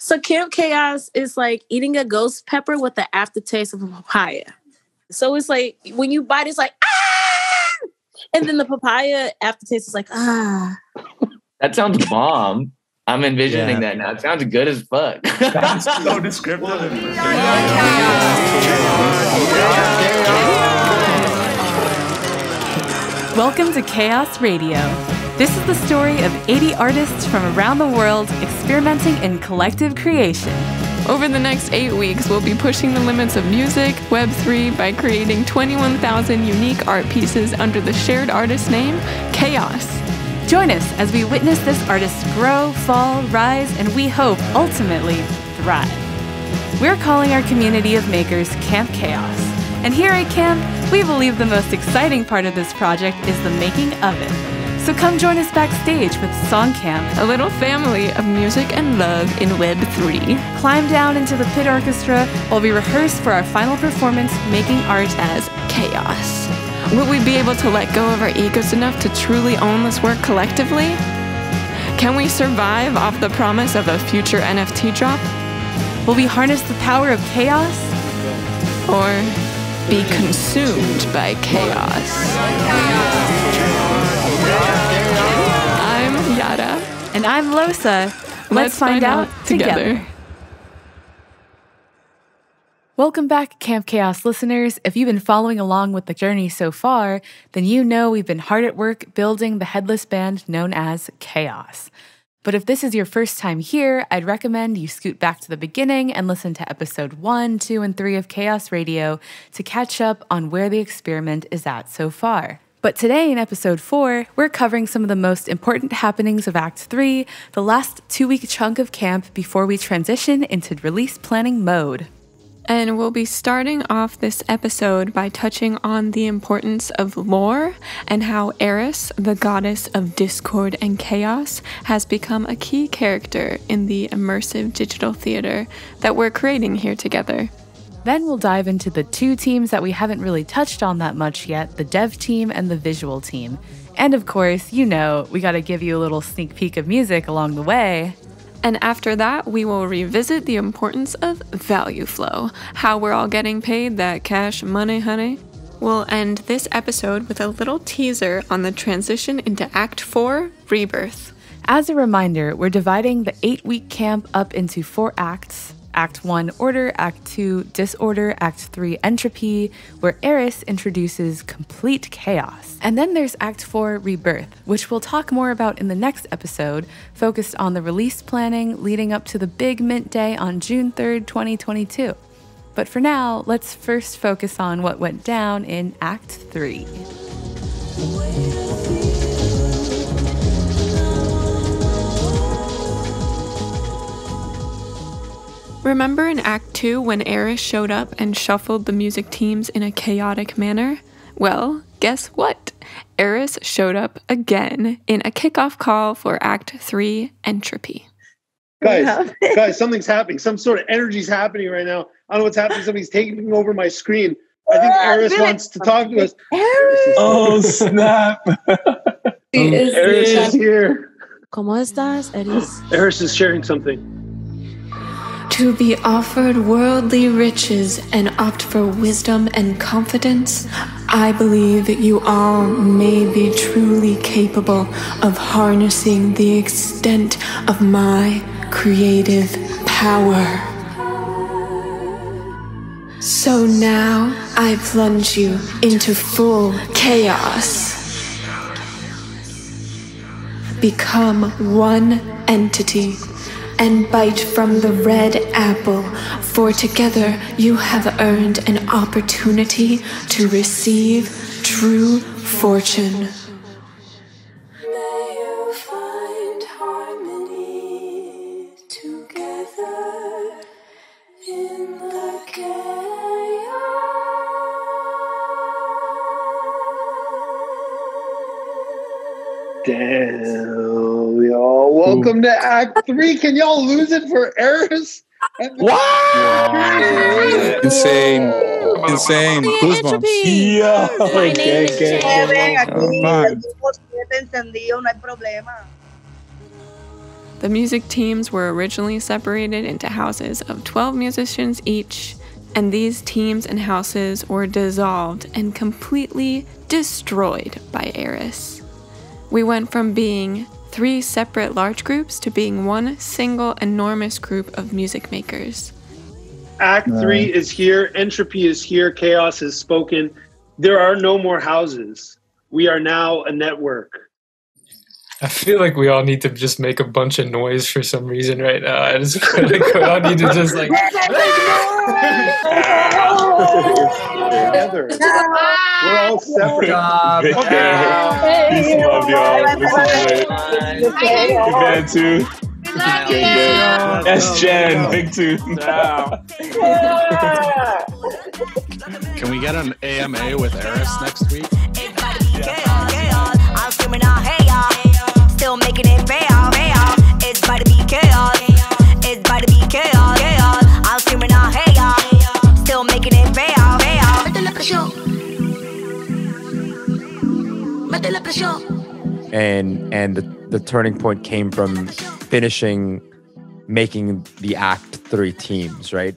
So Camp Chaos is like eating a ghost pepper with the aftertaste of a papaya. So it's like when you bite, it's like, ah! And then the papaya aftertaste is like, ah. That sounds bomb. I'm envisioning that now. It sounds good as fuck. That's so descriptive. Welcome to Chaos Radio. This is the story of 80 artists from around the world experimenting in collective creation. Over the next 8 weeks, we'll be pushing the limits of music, Web3, by creating 21,000 unique art pieces under the shared artist name, Chaos. Join us as we witness this artist grow, fall, rise, and we hope, ultimately, thrive. We're calling our community of makers Camp Chaos. And here at Camp, we believe the most exciting part of this project is the making of it. So come join us backstage with Song Camp, a little family of music and love in Web3. Climb down into the pit orchestra while we rehearse for our final performance, making art as Chaos. Will we be able to let go of our egos enough to truly own this work collectively? Can we survive off the promise of a future NFT drop? Will we harness the power of chaos? Or be consumed by chaos? I'm Yara. And I'm LosA. Let's find out together. Welcome back, Camp Chaos listeners. If you've been following along with the journey so far, then you know we've been hard at work building the headless band known as Chaos. But if this is your first time here, I'd recommend you scoot back to the beginning and listen to episode 1, 2, and 3 of Chaos Radio to catch up on where the experiment is at so far. But today in episode 4, we're covering some of the most important happenings of Act 3, the last 2-week chunk of camp before we transition into release planning mode. And we'll be starting off this episode by touching on the importance of lore and how Eris, the goddess of discord and chaos, has become a key character in the immersive digital theater that we're creating here together. Then we'll dive into the 2 teams that we haven't really touched on that much yet, the dev team and the visual team. And of course, you know, we gotta give you a little sneak peek of music along the way. And after that, we will revisit the importance of value flow, how we're all getting paid that cash money, honey. We'll end this episode with a little teaser on the transition into Act 4, Rebirth. As a reminder, we're dividing the 8-week camp up into 4 acts. Act 1, Order, Act 2, Disorder, Act 3, Entropy, where Eris introduces complete chaos. And then there's Act 4, Rebirth, which we'll talk more about in the next episode, focused on the release planning leading up to the big mint day on June 3rd, 2022. But for now, let's first focus on what went down in Act 3. Remember in Act 2 when Eris showed up and shuffled the music teams in a chaotic manner? Well, guess what? Eris showed up again in a kickoff call for Act 3, Entropy. Guys, something's happening. Some sort of energy's happening right now. I don't know what's happening. Somebody's taking over my screen. I think Eris wants to talk to us. Eris! Oh, snap. Eris is here. ¿Cómo estás, Eris? Eris is sharing something. To be offered worldly riches and opt for wisdom and confidence, I believe that you all may be truly capable of harnessing the extent of my creative power. So now I plunge you into full chaos. Become one entity and bite from the red apple, for together you have earned an opportunity to receive true fortune. May you find harmony together in the chaos. Damn, y'all. Welcome to Act 3. Can y'all lose it for Eris? Wow! Insane. Goosebumps. Yeah. Okay. The music teams were originally separated into houses of 12 musicians each, and these teams and houses were dissolved and completely destroyed by Eris. We went from being 3 separate large groups to being one single enormous group of music makers. Act 3 is here. Entropy is here. Chaos is spoken. There are no more houses. We are now a network. I feel like we all need to just make a bunch of noise for some reason right now. I just feel like we all need to just like... Together. We're all separate. Peace and love, y'all. Listen to it. Good man, too. Yes, Jen. Big too. Can we get an AMA with Eris next week? I'm screaming out, hey y'all, still making it fail. It's about to be chaos. It's about to be chaos. I'm screaming out, hey y'all, still making it fail. And the turning point came from making the Act 3 teams, right?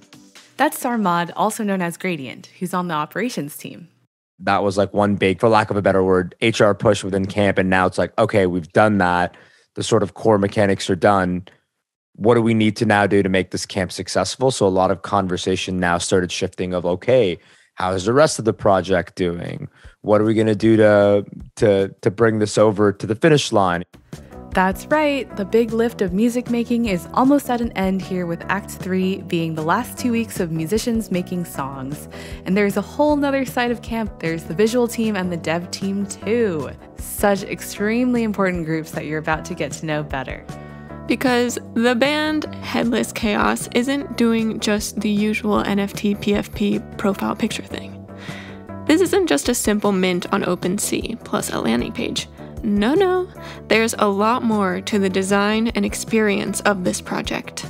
That's Sarmad, also known as Gradient, who's on the operations team. That was like one big, for lack of a better word, HR push within camp. And now it's like, okay, we've done that. The sort of core mechanics are done. What do we need to now do to make this camp successful? So a lot of conversation now started shifting of, okay, how is the rest of the project doing? What are we going to do to bring this over to the finish line? That's right. The big lift of music making is almost at an end here, with Act 3 being the last 2 weeks of musicians making songs. And there's a whole nother side of camp. There's the visual team and the dev team too. Such extremely important groups that you're about to get to know better. Because the band Headless Chaos isn't doing just the usual NFT PFP profile picture thing. This isn't just a simple mint on OpenSea plus a landing page. No, there's a lot more to the design and experience of this project.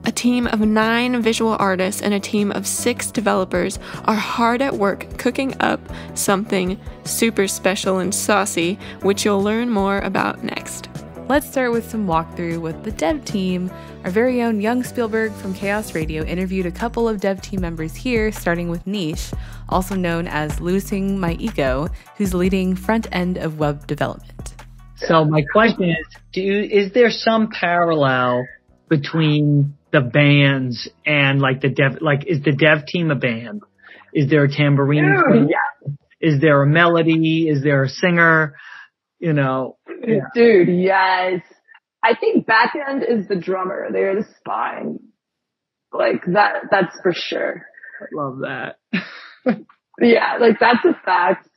A team of 9 visual artists and a team of 6 developers are hard at work cooking up something super special and saucy, which you'll learn more about next. Let's start with some walkthrough with the dev team. Our very own young Spielberg from Chaos Radio interviewed a couple of dev team members here, starting with Niche, also known as Losing My Ego, who's leading front end of web development. So my question is, is there some parallel between the bands and like the dev, like is the dev team a band? Is there a tambourine? Yeah. Is there a melody? Is there a singer? You know? Yeah. Dude, yes. I think backend is the drummer. They're the spine. Like that's for sure. I love that. Yeah, like that's a fact.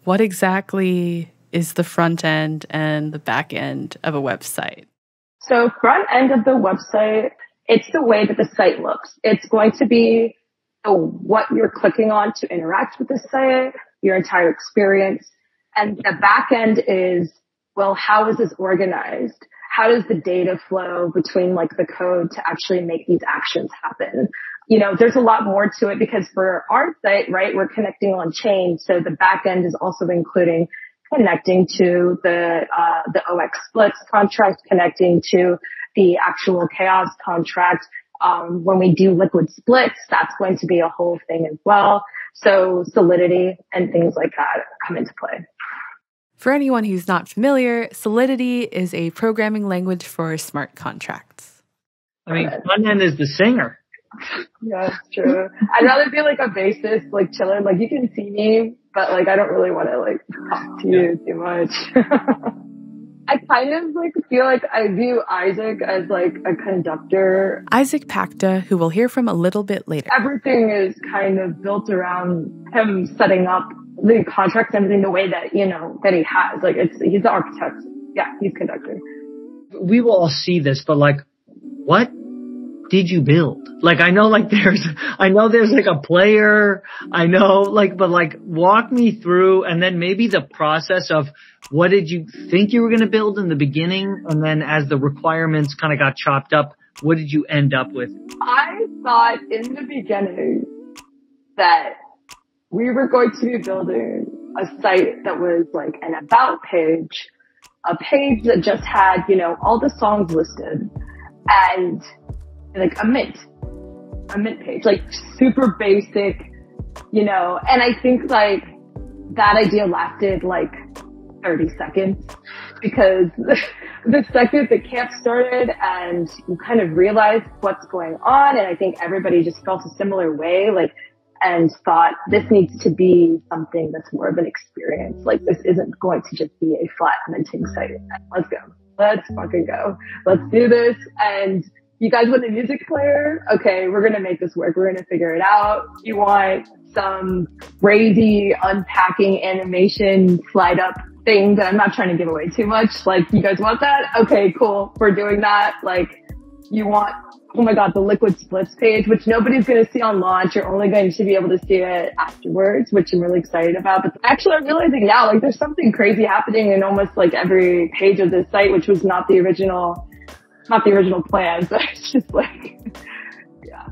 What exactly is the front end and the back end of a website? So front end of the website, it's the way that the site looks. It's going to be what you're clicking on to interact with the site, your entire experience. And the back end is, well, how is this organized? How does the data flow between like the code to actually make these actions happen? You know, there's a lot more to it because for our site, right, we're connecting on chain. So the back end is also including connecting to the OX splits contract, connecting to the actual chaos contract. When we do liquid splits, that's going to be a whole thing as well. So Solidity and things like that come into play. For anyone who's not familiar, Solidity is a programming language for smart contracts. I mean, front end is the singer. Yeah, that's true. I'd rather be like a bassist, like chilling. Like you can see me, but like I don't really want to like talk to you too much. I kind of like feel like I view Isaac as like a conductor. Isaac Pacta, who we'll hear from a little bit later. Everything is kind of built around him setting up the contracts and everything the way that, you know, that he has. Like he's the architect. Yeah, he's conductor. We will all see this, but like, what did you build? Like, I know there's like a player, I know like, but like walk me through and then maybe the process of what did you think you were going to build in the beginning? And then as the requirements kind of got chopped up, what did you end up with? I thought in the beginning that we were going to be building a site that was like an about page a page that just had, you know, all the songs listed and like a mint page, like super basic, you know, and I think like that idea lasted like 30 seconds because the second the camp started and you kind of realized what's going on, and I think everybody just felt a similar way, like, and thought this needs to be something that's more of an experience. Like, this isn't going to just be a flat minting site. Let's go. Let's fucking go. Let's do this. And you guys want a music player? Okay, we're going to make this work. We're going to figure it out. You want some crazy unpacking animation slide up thing that I'm not trying to give away too much. Like, you guys want that? Okay, cool. We're doing that. Like, you want, oh my God, the liquid splits page, which nobody's going to see on launch. You're only going to be able to see it afterwards, which I'm really excited about. But actually, I'm realizing now, like, there's something crazy happening in almost like every page of this site, which was not the original plan. So it's just like, yeah.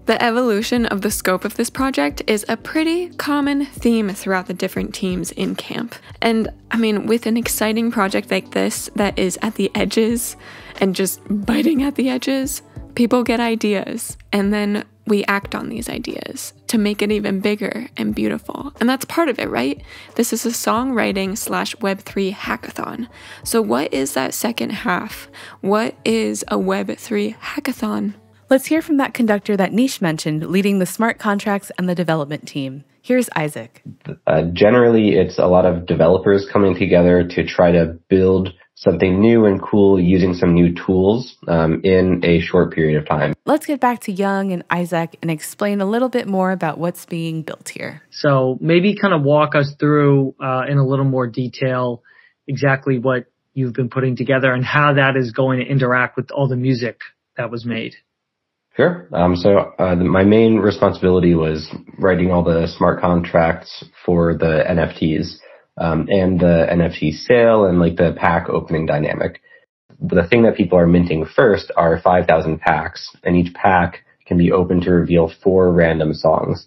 The evolution of the scope of this project is a pretty common theme throughout the different teams in camp. And I mean, with an exciting project like this that is at the edges and just biting at the edges, people get ideas and then we act on these ideas to make it even bigger and beautiful. And that's part of it, right? This is a songwriting/Web3 hackathon. So what is that second half? What is a Web3 hackathon? Let's hear from that conductor that Nish mentioned, leading the smart contracts and the development team. Here's Isaac. Generally, it's a lot of developers coming together to try to build something new and cool using some new tools in a short period of time. Let's get back to Young and Isaac and explain a little bit more about what's being built here. So maybe kind of walk us through in a little more detail exactly what you've been putting together and how that is going to interact with all the music that was made. Sure. My main responsibility was writing all the smart contracts for the NFTs and the NFT sale and like the pack opening dynamic. The thing that people are minting first are 5,000 packs, and each pack can be opened to reveal 4 random songs.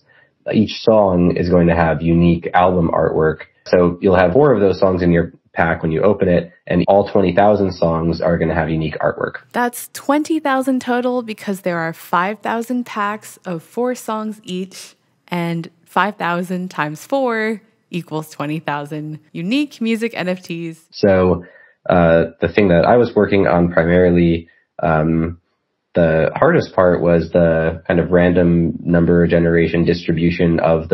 Each song is going to have unique album artwork. So you'll have 4 of those songs in your pack when you open it, and all 20,000 songs are going to have unique artwork. That's 20,000 total because there are 5,000 packs of 4 songs each, and 5,000 times 4 equals 20,000 unique music NFTs. So the thing that I was working on primarily, the hardest part was the kind of random number generation distribution of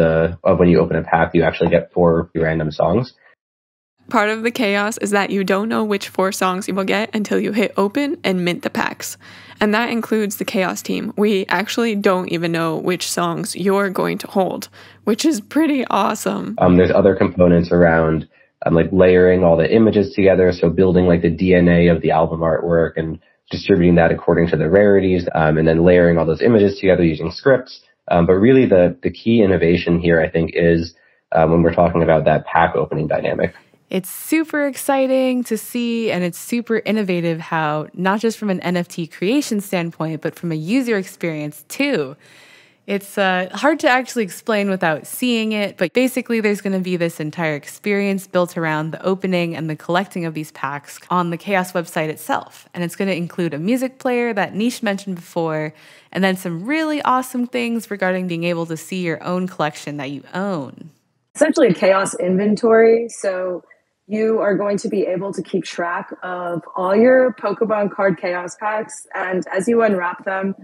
when you open a pack, you actually get 4 random songs. Part of the chaos is that you don't know which 4 songs you will get until you hit open and mint the packs. And that includes the chaos team. We actually don't even know which songs you're going to hold, which is pretty awesome. There's other components around like layering all the images together. So building like the DNA of the album artwork and distributing that according to the rarities, and then layering all those images together using scripts. But really the key innovation here, I think, is when we're talking about that pack opening dynamic. It's super exciting to see, and it's super innovative how, not just from an NFT creation standpoint, but from a user experience too. It's hard to actually explain without seeing it, but basically there's going to be this entire experience built around the opening and the collecting of these packs on the Chaos website itself. And it's going to include a music player that Nish mentioned before, and then some really awesome things regarding being able to see your own collection that you own. Essentially a Chaos inventory, so you are going to be able to keep track of all your Pokemon card Chaos packs, and as you unwrap them,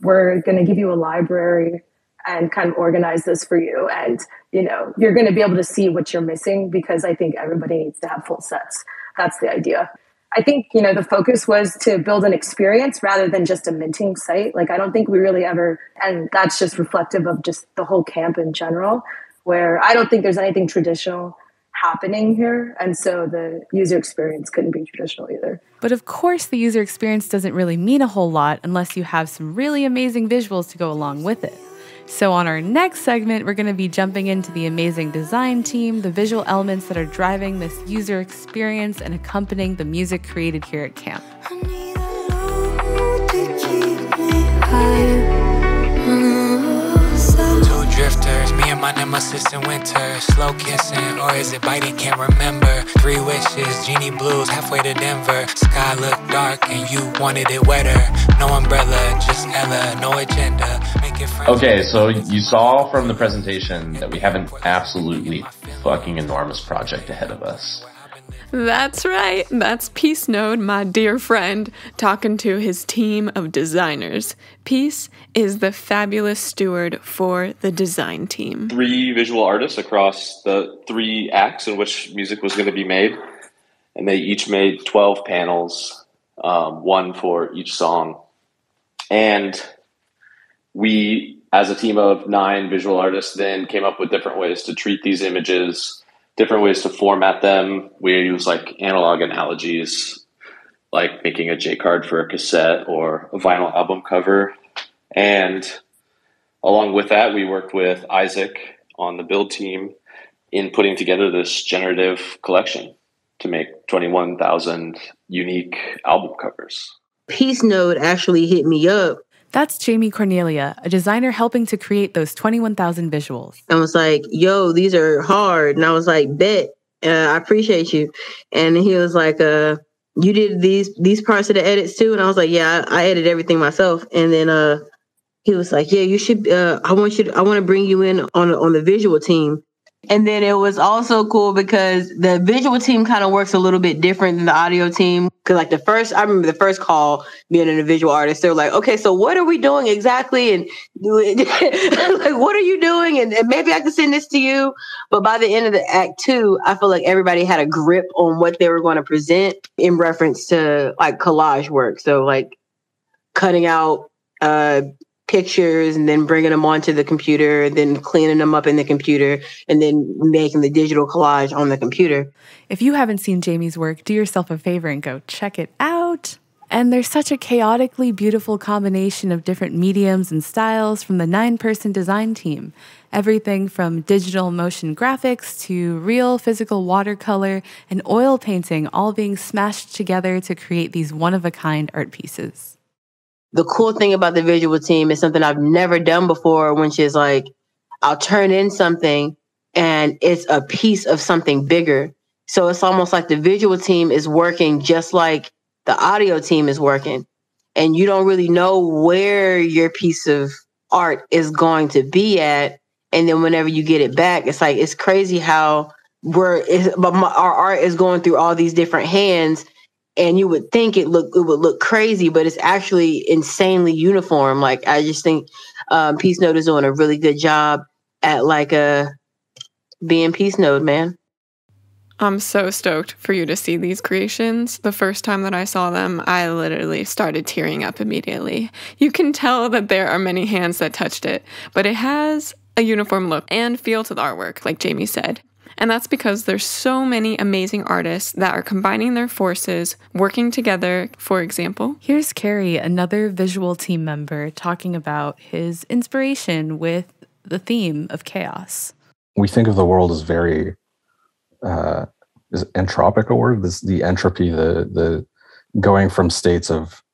we're going to give you a library and kind of organize this for you. And, you know, you're going to be able to see what you're missing because I think everybody needs to have full sets. That's the idea. I think, you know, the focus was to build an experience rather than just a minting site. Like, I don't think we really ever, and that's just reflective of just the whole camp in general, where I don't think there's anything traditional happening here, and so the user experience couldn't be traditional either. But of course the user experience doesn't really mean a whole lot unless you have some really amazing visuals to go along with it. So on our next segment, we're going to be jumping into the amazing design team, the visual elements that are driving this user experience and accompanying the music created here at camp. Two drifters, me and my nemesis in winter. Slow kissing, or is it biting? Can't remember. 3 wishes, genie blues, halfway to Denver. Sky looked dark and you wanted it wetter. No umbrella, just Ella, no agenda. Make it friends. Okay, so you saw from the presentation that we have an absolutely fucking enormous project ahead of us. That's right. That's Peace Node, my dear friend, talking to his team of designers. Peace is the fabulous steward for the design team. 3 visual artists across the 3 acts in which music was going to be made. And they each made 12 panels, 1 for each song. And we, as a team of 9 visual artists, then came up with different ways to treat these images, different ways to format them. We use like analog analogies, like making a J card for a cassette or a vinyl album cover. And along with that, we worked with Isaac on the build team in putting together this generative collection to make 21,000 unique album covers. Peace Node actually hit me up. That's Jamie Cornelia, a designer helping to create those 21,000 visuals. I was like, yo, these are hard. And I was like, bet, I appreciate you. And he was like, you did these parts of the edits too? And I was like, yeah, I edit everything myself. And then he was like, yeah, you should, I want to bring you in on the visual team. And then it was also cool because the visual team kind of works a little bit different than the audio team. Because like I remember the first call being a visual artist, they were like, okay, so what are we doing exactly? And like, what are you doing? And maybe I can send this to you. But by the end of the act 2, I feel like everybody had a grip on what they were going to present in reference to like collage work. So like cutting out pictures and then bringing them onto the computer and then cleaning them up in the computer and then making the digital collage on the computer. If you haven't seen Jamie's work, do yourself a favor and go check it out. And there's such a chaotically beautiful combination of different mediums and styles from the 9-person design team. Everything from digital motion graphics to real physical watercolor and oil painting all being smashed together to create these one-of-a-kind art pieces. The cool thing about the visual team is something I've never done before, which is like, I'll turn in something and it's a piece of something bigger. So it's almost like the visual team is working just like the audio team is working. And you don't really know where your piece of art is going to be at. And then whenever you get it back, it's like, it's crazy how our art is going through all these different hands. And you would think it would look crazy, but it's actually insanely uniform. Like, I just think Peace Node is doing a really good job at like being Peace Node, man. I'm so stoked for you to see these creations. The first time that I saw them, I literally started tearing up immediately. You can tell that there are many hands that touched it, but it has a uniform look and feel to the artwork, like Jamie said. And that's because there's so many amazing artists that are combining their forces, working together. For example, here's Carrie, another visual team member, talking about his inspiration with the theme of chaos. We think of the world as very, is entropic a word? The entropy, the going from states of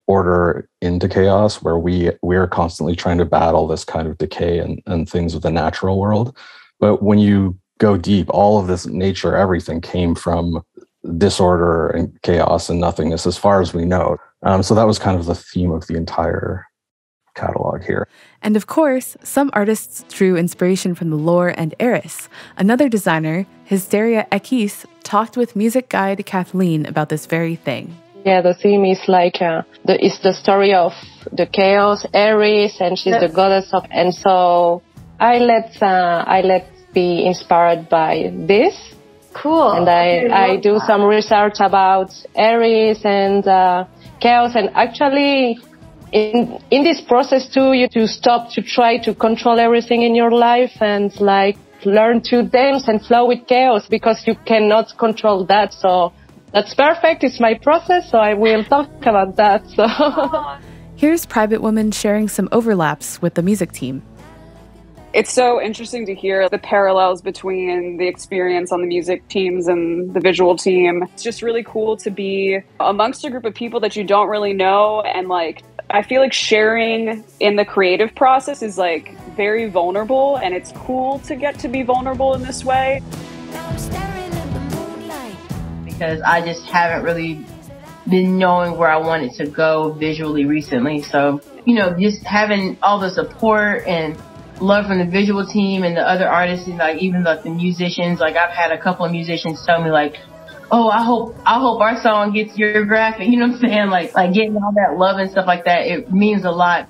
order into chaos, where we are constantly trying to battle this kind of decay and things of the natural world. But when you go deep, all of this nature, everything came from disorder and chaos and nothingness, as far as we know. So that was kind of the theme of the entire catalog here. And of course, some artists drew inspiration from the lore and Eris. Another designer, Hysteria Ekis, talked with music guide Kathleen about this very thing. Yeah, the theme is like it's the story of the chaos, Eris, and she's the goddess of. And so I let be inspired by this. Cool. And I do some research about Eris and chaos, and actually in this process too, you to stop to try to control everything in your life and like learn to dance and flow with chaos, because you cannot control that. So that's perfect. It's my process, so I will talk about that. So here's Private Woman sharing some overlaps with the music team. It's so interesting to hear the parallels between the experience on the music teams and the visual team. It's just really cool to be amongst a group of people that you don't really know. And like, I feel like sharing in the creative process is like very vulnerable, and it's cool to get to be vulnerable in this way. Because I just haven't really been knowing where I wanted to go visually recently. So, just having all the support and love from the visual team and the other artists, and like even like the musicians, like I've had a couple of musicians tell me like, oh, I hope our song gets your graphic. You know what I'm saying? Like getting all that love and stuff like that, it means a lot.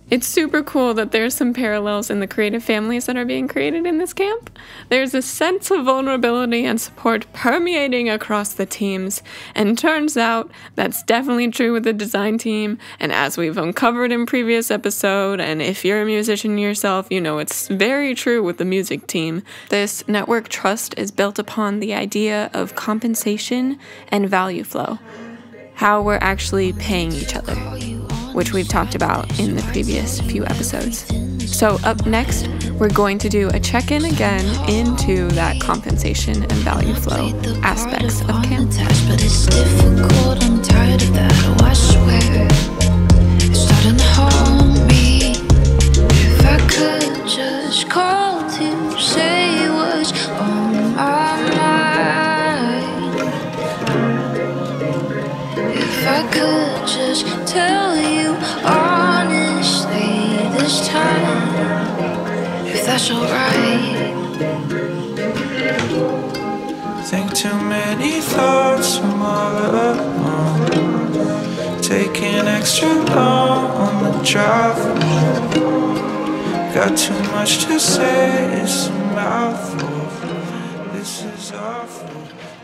It's super cool that there's some parallels in the creative families that are being created in this camp. There's a sense of vulnerability and support permeating across the teams, and turns out that's definitely true with the design team, and as we've uncovered in previous episode, and if you're a musician yourself, you know it's very true with the music team. This network trust is built upon the idea of compensation and value flow, how we're actually paying each other, which we've talked about in the previous few episodes. So up next, we're going to do a check-in again into that compensation and value flow aspects of camp. But it's difficult, I'm tired of that, oh I swear. It's starting to haunt me. If I could just call to say what's on my mind. If I could just tell you honestly this time, if that's alright. Think too many thoughts from all alone, taking extra long on the drive home. Got too much to say, it's a mouthful. This is awful,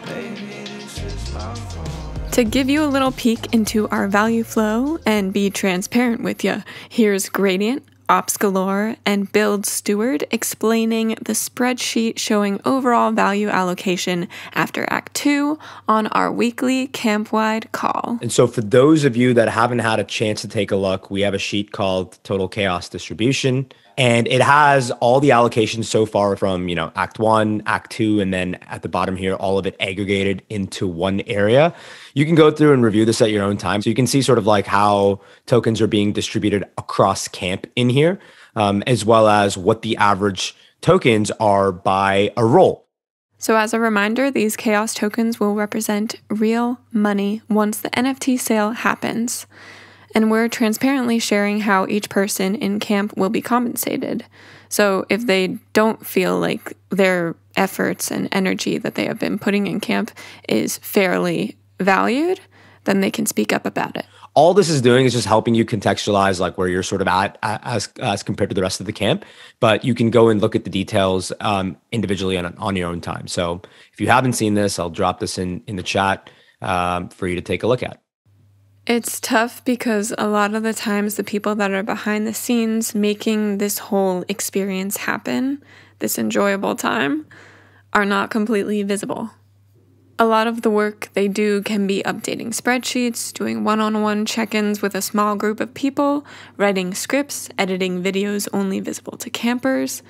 baby, this is my fault. To give you a little peek into our value flow and be transparent with you, here's Gradient, Ops Galore, and Build Steward explaining the spreadsheet showing overall value allocation after Act 2 on our weekly camp-wide call. And so for those of you that haven't had a chance to take a look, we have a sheet called Total Chaos Distribution. And it has all the allocations so far from, Act 1, Act 2, and then at the bottom here, all of it aggregated into one area. You can go through and review this at your own time. So you can see sort of like how tokens are being distributed across camp in here, as well as what the average tokens are by a role. So as a reminder, these chaos tokens will represent real money once the NFT sale happens. And we're transparently sharing how each person in camp will be compensated. So if they don't feel like their efforts and energy that they have been putting in camp is fairly valued, then they can speak up about it. All this is doing is just helping you contextualize like where you're sort of at as compared to the rest of the camp. But you can go and look at the details individually on your own time. So if you haven't seen this, I'll drop this in the chat for you to take a look at. It's tough because a lot of the times the people that are behind the scenes making this whole experience happen, this enjoyable time, are not completely visible. A lot of the work they do can be updating spreadsheets, doing one-on-one check-ins with a small group of people, writing scripts, editing videos only visible to campers.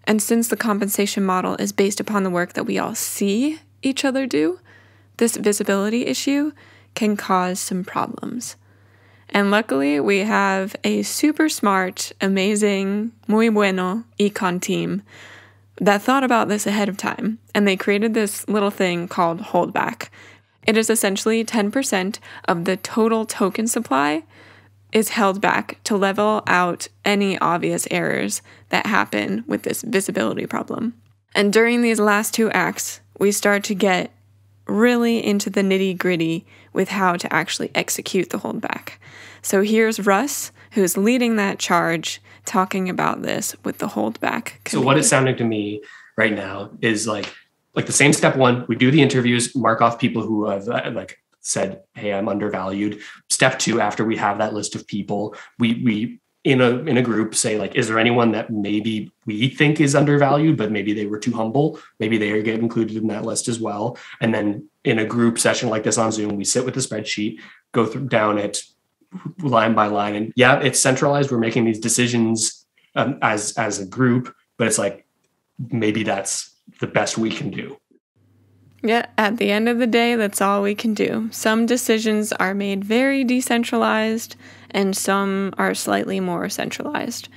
And since the compensation model is based upon the work that we all see each other do, this visibility issue can cause some problems. And luckily, we have a super smart, amazing, muy bueno econ team that thought about this ahead of time, and they created this little thing called holdback. It is essentially 10% of the total token supply is held back to level out any obvious errors that happen with this visibility problem. And during these last two acts, we start to get really into the nitty-gritty with how to actually execute the holdback. So here's Russ, who's leading that charge, talking about this with the holdback. So what it's sounding to me right now is like the same step one, we do the interviews, mark off people who have said, hey, I'm undervalued. Step two, after we have that list of people, we in a group say like, is there anyone that maybe we think is undervalued, but maybe they were too humble? Maybe they get included in that list as well. And then in a group session like this on Zoom, we sit with the spreadsheet, go down it line by line. And yeah, it's centralized. We're making these decisions as a group, but it's like, maybe that's the best we can do. Yeah, at the end of the day, that's all we can do. Some decisions are made very decentralized and some are slightly more centralized.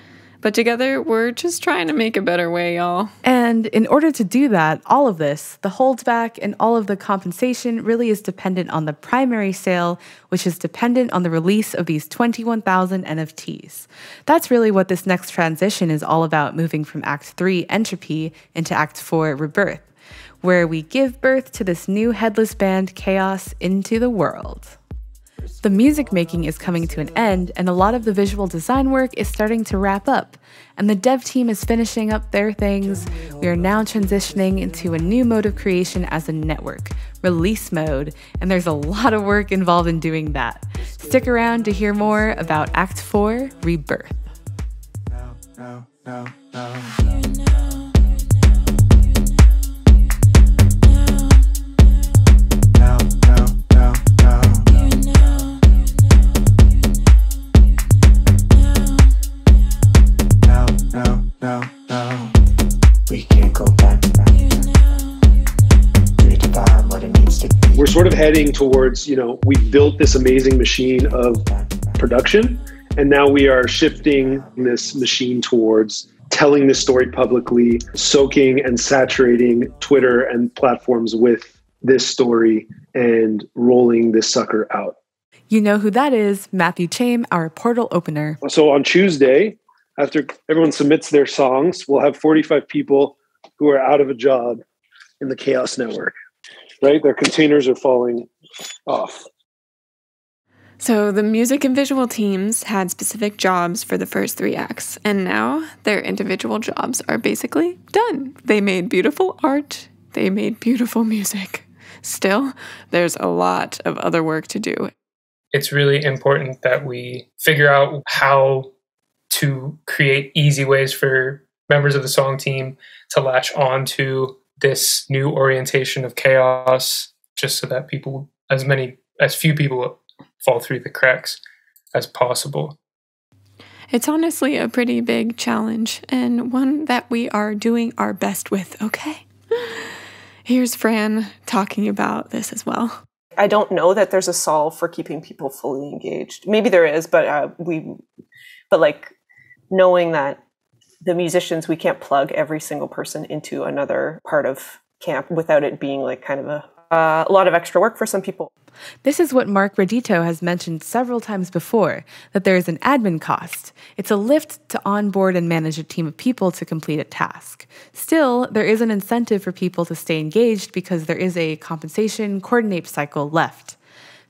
But together, we're just trying to make a better way, y'all. And in order to do that, all of this, the holdback and all of the compensation really is dependent on the primary sale, which is dependent on the release of these 21,000 NFTs. That's really what this next transition is all about, moving from Act 3 Entropy into Act 4 Rebirth, where we give birth to this new headless band Chaos into the world. The music making is coming to an end, and a lot of the visual design work is starting to wrap up, and the dev team is finishing up their things. We are now transitioning into a new mode of creation as a network, release mode, and there's a lot of work involved in doing that. Stick around to hear more about Act 4 Rebirth. We're sort of heading towards, we've built this amazing machine of production, and now we are shifting this machine towards telling this story publicly, soaking and saturating Twitter and platforms with this story, and rolling this sucker out. You know who that is, Matthew Chame, our portal opener. So on Tuesday, after everyone submits their songs, we'll have 45 people who are out of a job in the Chaos Network. Right? Their containers are falling off. So the music and visual teams had specific jobs for the first 3 acts, and now their individual jobs are basically done. They made beautiful art. They made beautiful music. Still, there's a lot of other work to do. It's really important that we figure out how to create easy ways for members of the song team to latch on to this new orientation of Chaos, just so that as few people fall through the cracks as possible. It's honestly a pretty big challenge, and one that we are doing our best with, okay? Here's Fran talking about this as well. I don't know that there's a solve for keeping people fully engaged. Maybe there is, but knowing that the musicians, we can't plug every single person into another part of camp without it being kind of a lot of extra work for some people. This is what Mark Redito has mentioned several times before, that there is an admin cost. It's a lift to onboard and manage a team of people to complete a task. Still, there is an incentive for people to stay engaged because there is a compensation coordinate cycle left.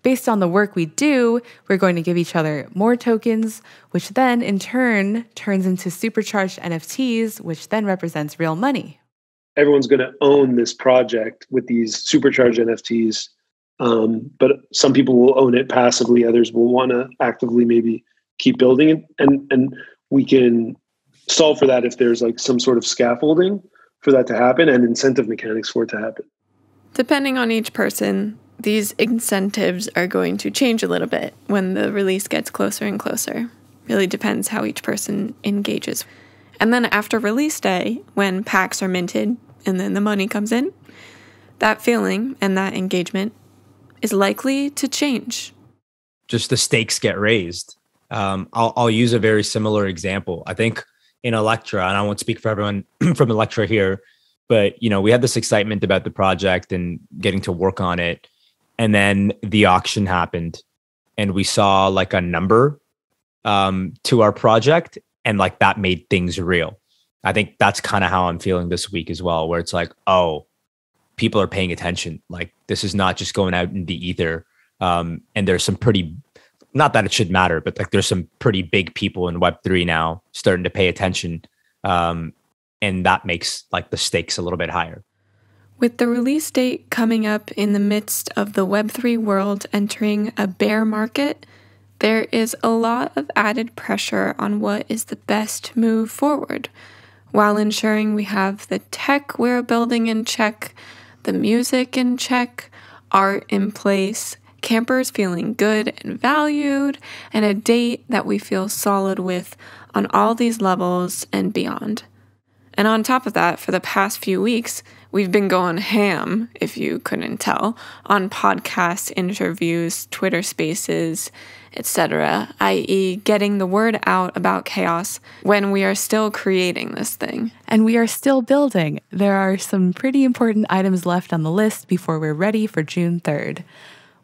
Based on the work we do, we're going to give each other more tokens, which then in turn turns into supercharged NFTs, which then represents real money. Everyone's going to own this project with these supercharged NFTs, but some people will own it passively. Others will want to actively maybe keep building it. And we can solve for that if there's some sort of scaffolding for that to happen and incentive mechanics for it to happen. Depending on each person, these incentives are going to change a little bit when the release gets closer and closer. Really depends how each person engages. And then after release day, when packs are minted and then the money comes in, that feeling and that engagement is likely to change. Just the stakes get raised. I'll use a very similar example. I think in Electra, and I won't speak for everyone from Electra here, but we had this excitement about the project and getting to work on it. And then the auction happened and we saw a number to our project, and that made things real. I think that's kind of how I'm feeling this week as well, where it's oh, people are paying attention. This is not just going out in the ether. And there's some pretty, not that it should matter, but there's some pretty big people in Web3 now starting to pay attention. And that makes the stakes a little bit higher. With the release date coming up in the midst of the Web3 world entering a bear market, there is a lot of added pressure on what is the best move forward, while ensuring we have the tech we're building in check, the music in check, art in place, campers feeling good and valued, and a date that we feel solid with on all these levels and beyond. And on top of that, for the past few weeks, We've been going ham, if you couldn't tell, on podcasts, interviews, Twitter spaces, etc., i.e. getting the word out about chaos when we are still creating this thing. And we are still building. There are some pretty important items left on the list before we're ready for June 3rd.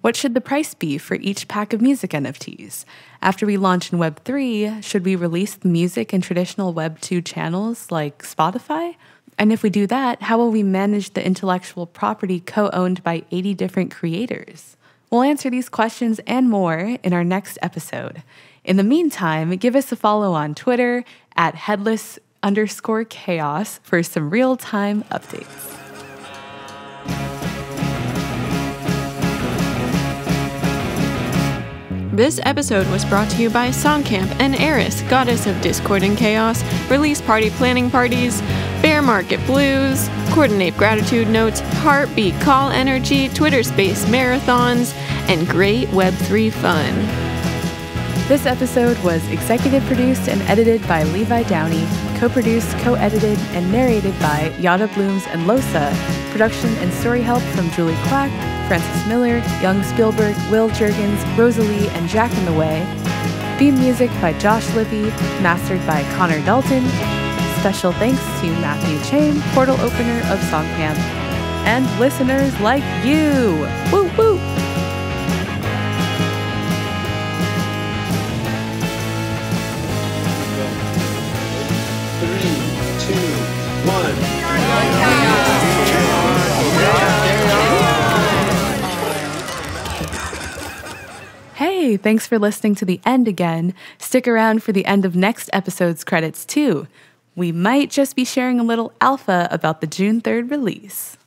What should the price be for each pack of music NFTs? After we launch in Web 3, should we release the music in traditional Web 2 channels like Spotify? And if we do that, how will we manage the intellectual property co-owned by 80 different creators? We'll answer these questions and more in our next episode. In the meantime, give us a follow on Twitter at headless_chaos for some real-time updates. This episode was brought to you by Songcamp and Eris, goddess of discord and chaos, release party planning parties, bear market blues, coordinate gratitude notes, heartbeat call energy, Twitter space marathons, and great Web3 fun. This episode was executive produced and edited by Levi Downey, co-produced, co-edited, and narrated by Yada Blooms and LosA, production and story help from Julie Kwak, Francis Miller, Young Spielberg, Will Juergens, Rosalie, and Jackintheway. Theme music by Josh Libby, mastered by Conor Dalton. Special thanks to Matthew Chain, portal opener of Songcamp, and listeners like you. Woo woo! Hey, thanks for listening to the end again. Stick around for the end of next episode's credits too. We might just be sharing a little alpha about the June 3rd release.